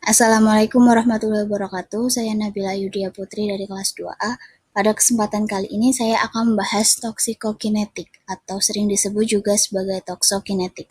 Assalamualaikum warahmatullahi wabarakatuh. Saya Nabila Yudia Putri dari kelas 2A. Pada kesempatan kali ini saya akan membahas toksikokinetik atau sering disebut juga sebagai toksokinetik.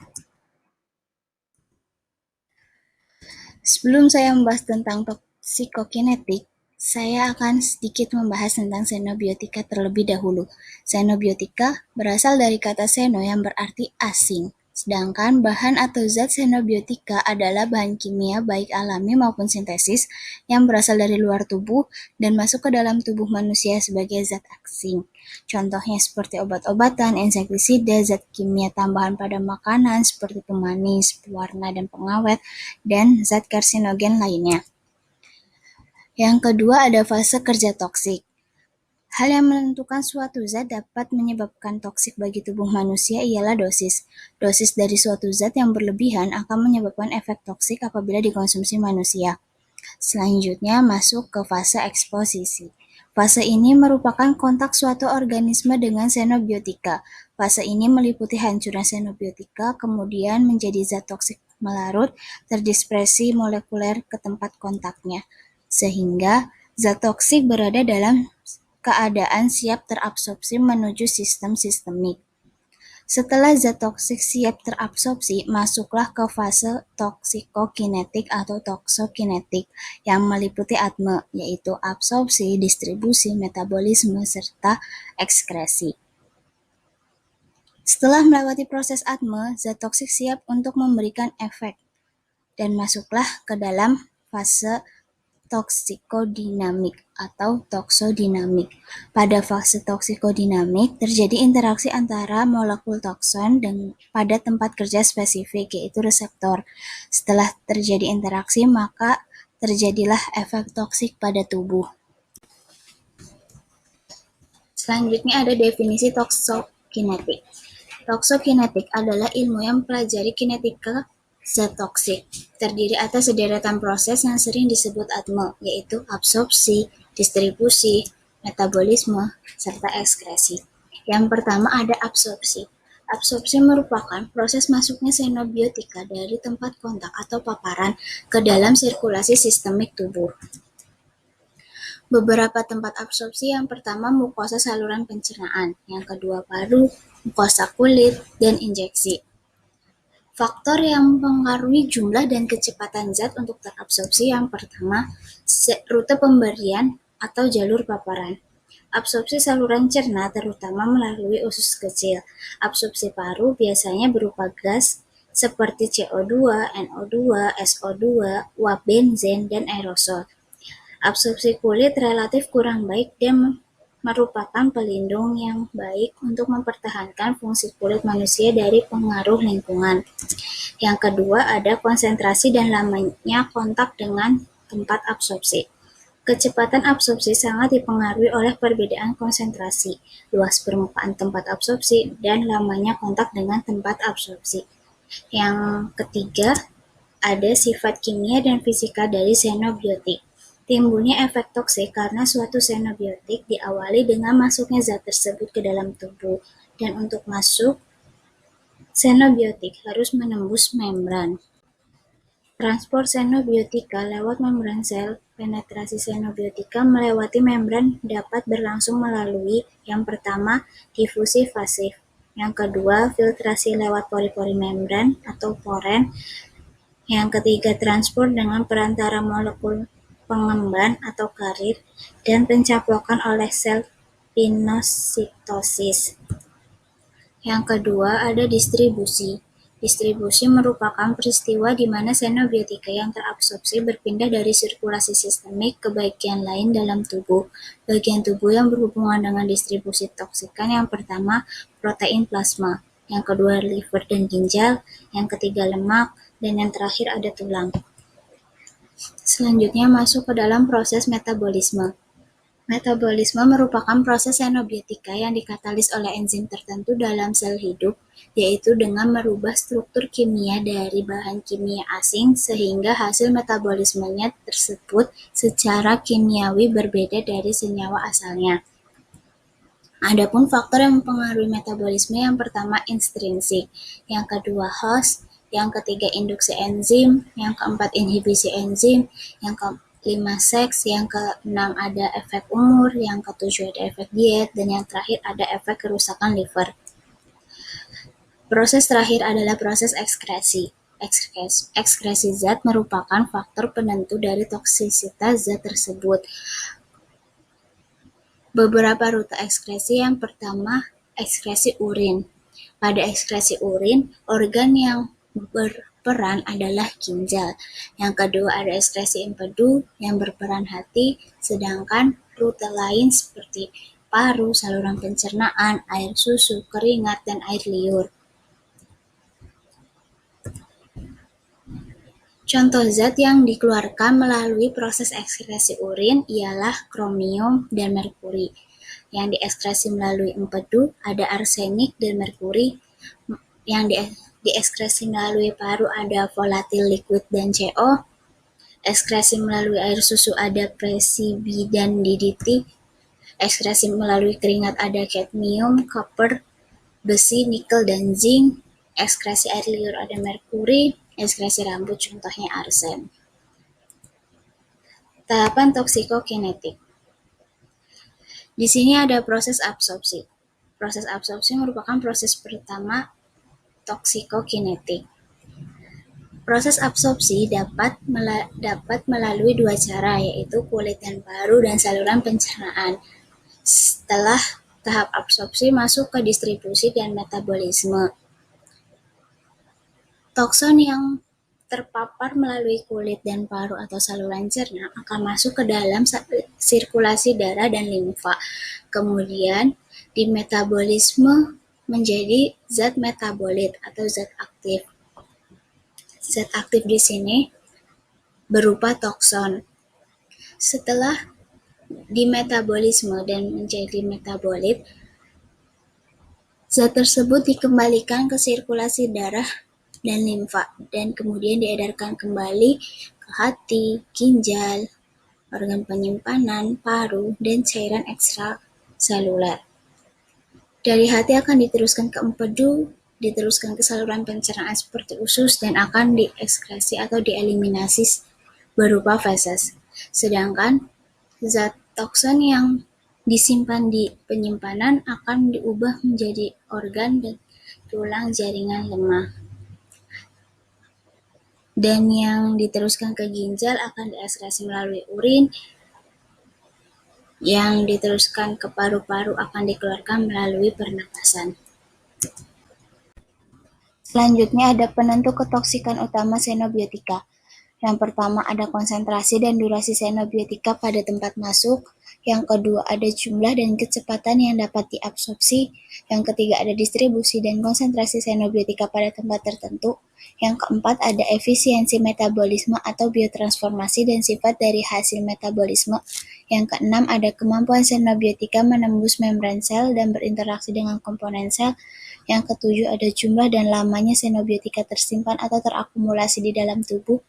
Sebelum saya membahas tentang toksikokinetik, saya akan sedikit membahas tentang xenobiotika terlebih dahulu. Xenobiotika berasal dari kata xeno yang berarti asing. Sedangkan bahan atau zat xenobiotika adalah bahan kimia baik alami maupun sintesis yang berasal dari luar tubuh dan masuk ke dalam tubuh manusia sebagai zat asing. Contohnya seperti obat-obatan, insektisida, zat kimia tambahan pada makanan seperti pemanis, pewarna, dan pengawet, dan zat karsinogen lainnya. Yang kedua ada fase kerja toksik. Hal yang menentukan suatu zat dapat menyebabkan toksik bagi tubuh manusia ialah dosis. Dosis dari suatu zat yang berlebihan akan menyebabkan efek toksik apabila dikonsumsi manusia. Selanjutnya masuk ke fase eksposisi. Fase ini merupakan kontak suatu organisme dengan xenobiotika. Fase ini meliputi hancuran xenobiotika, kemudian menjadi zat toksik melarut, terdispersi molekuler ke tempat kontaknya, sehingga zat toksik berada dalam keadaan siap terabsorpsi menuju sistem sistemik. Setelah zat toksik siap terabsorpsi, masuklah ke fase toksikokinetik atau toksokinetik yang meliputi ATME, yaitu absorpsi, distribusi, metabolisme, serta ekskresi. Setelah melewati proses ATME, zat toksik siap untuk memberikan efek dan masuklah ke dalam fase toksikodinamik atau toksodinamik. Pada fase toksikodinamik, terjadi interaksi antara molekul toksin pada tempat kerja spesifik, yaitu reseptor. Setelah terjadi interaksi, maka terjadilah efek toksik pada tubuh. Selanjutnya ada definisi toksokinetik. Toksokinetik adalah ilmu yang mempelajari kinetika zat toksik, terdiri atas sederetan proses yang sering disebut ATME, yaitu absorpsi, distribusi, metabolisme, serta ekskresi. Yang pertama ada absorpsi. Absorpsi merupakan proses masuknya xenobiotika dari tempat kontak atau paparan ke dalam sirkulasi sistemik tubuh. Beberapa tempat absorpsi, yang pertama mukosa saluran pencernaan, yang kedua paru, mukosa kulit, dan injeksi. Faktor yang mempengaruhi jumlah dan kecepatan zat untuk terabsorpsi, yang pertama rute pemberian atau jalur paparan. Absorpsi saluran cerna terutama melalui usus kecil. Absorpsi paru biasanya berupa gas seperti CO2, NO2, SO2, uap benzen, dan aerosol. Absorpsi kulit relatif kurang baik dan merupakan pelindung yang baik untuk mempertahankan fungsi kulit manusia dari pengaruh lingkungan. Yang kedua ada konsentrasi dan lamanya kontak dengan tempat absorpsi. Kecepatan absorpsi sangat dipengaruhi oleh perbedaan konsentrasi, luas permukaan tempat absorpsi, dan lamanya kontak dengan tempat absorpsi. Yang ketiga ada sifat kimia dan fisika dari xenobiotik. Timbulnya efek toksik karena suatu xenobiotik diawali dengan masuknya zat tersebut ke dalam tubuh, dan untuk masuk, xenobiotik harus menembus membran. Transport xenobiotika lewat membran sel. Penetrasi xenobiotika melewati membran dapat berlangsung melalui yang pertama difusi pasif, yang kedua filtrasi lewat pori-pori membran atau poren, yang ketiga transport dengan perantara molekul pengemban atau karir, dan pencaplokan oleh sel pinositosis. Yang kedua ada distribusi. Distribusi merupakan peristiwa di mana xenobiotika yang terabsorpsi berpindah dari sirkulasi sistemik ke bagian lain dalam tubuh. Bagian tubuh yang berhubungan dengan distribusi toksikan, yang pertama protein plasma, yang kedua liver dan ginjal, yang ketiga lemak, dan yang terakhir ada tulang. Selanjutnya masuk ke dalam proses metabolisme. Metabolisme merupakan proses xenobiotika yang dikatalis oleh enzim tertentu dalam sel hidup, yaitu dengan merubah struktur kimia dari bahan kimia asing sehingga hasil metabolismenya tersebut secara kimiawi berbeda dari senyawa asalnya. Adapun faktor yang mempengaruhi metabolisme, yang pertama intrinsik, yang kedua host, yang ketiga induksi enzim, yang keempat inhibisi enzim, yang kelima seks, yang keenam ada efek umur, yang ketujuh ada efek diet, dan yang terakhir ada efek kerusakan liver. Proses terakhir adalah proses ekskresi. Ekskresi zat merupakan faktor penentu dari toksisitas zat tersebut. Beberapa rute ekskresi. Yang pertama, ekskresi urin. Pada ekskresi urin, organ yang berperan adalah ginjal. Yang kedua ada ekskresi empedu yang berperan hati, sedangkan rute lain seperti paru, saluran pencernaan, air susu, keringat, dan air liur. Contoh zat yang dikeluarkan melalui proses ekskresi urin ialah kromium dan merkuri. Yang diekskresi melalui empedu ada arsenik dan merkuri. Yang diekskresi melalui paru ada volatil liquid dan CO. Ekskresi melalui air susu ada PCB dan DDT. Ekskresi melalui keringat ada kadmium, koper, besi, nikel, dan zinc. Ekskresi air liur ada merkuri. Ekskresi rambut contohnya arsen. Tahapan toksikokinetik. Di sini ada proses absorpsi. Proses absorpsi merupakan proses pertama toksikokinetik. Proses absorpsi dapat melalui dua cara, yaitu kulit dan paru dan saluran pencernaan. Setelah tahap absorpsi masuk ke distribusi dan metabolisme. Toksin yang terpapar melalui kulit dan paru atau saluran cerna akan masuk ke dalam sirkulasi darah dan limfa. Kemudian di metabolisme menjadi zat metabolit atau zat aktif. Zat aktif di sini berupa toksin. Setelah di metabolisme dan menjadi metabolit, zat tersebut dikembalikan ke sirkulasi darah dan limfa dan kemudian diedarkan kembali ke hati, ginjal, organ penyimpanan, paru, dan cairan ekstraseluler. Dari hati akan diteruskan ke empedu, diteruskan ke saluran pencernaan seperti usus dan akan diekskresi atau dieliminasi berupa feses. Sedangkan zat toksin yang disimpan di penyimpanan akan diubah menjadi organ dan tulang jaringan lemah. Dan yang diteruskan ke ginjal akan diekskresi melalui urin, yang diteruskan ke paru-paru akan dikeluarkan melalui pernapasan. Selanjutnya ada penentu ketoksikan utama xenobiotika. Yang pertama ada konsentrasi dan durasi xenobiotika pada tempat masuk. Yang kedua ada jumlah dan kecepatan yang dapat diabsorpsi. Yang ketiga ada distribusi dan konsentrasi xenobiotika pada tempat tertentu. Yang keempat ada efisiensi metabolisme atau biotransformasi dan sifat dari hasil metabolisme. Yang keenam ada kemampuan xenobiotika menembus membran sel dan berinteraksi dengan komponen sel. Yang ketujuh ada jumlah dan lamanya xenobiotika tersimpan atau terakumulasi di dalam tubuh.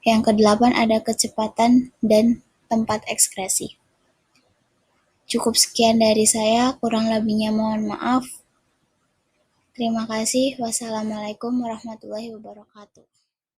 Yang kedelapan ada kecepatan dan tempat ekskresi. Cukup sekian dari saya, kurang lebihnya mohon maaf. Terima kasih. Wassalamualaikum warahmatullahi wabarakatuh.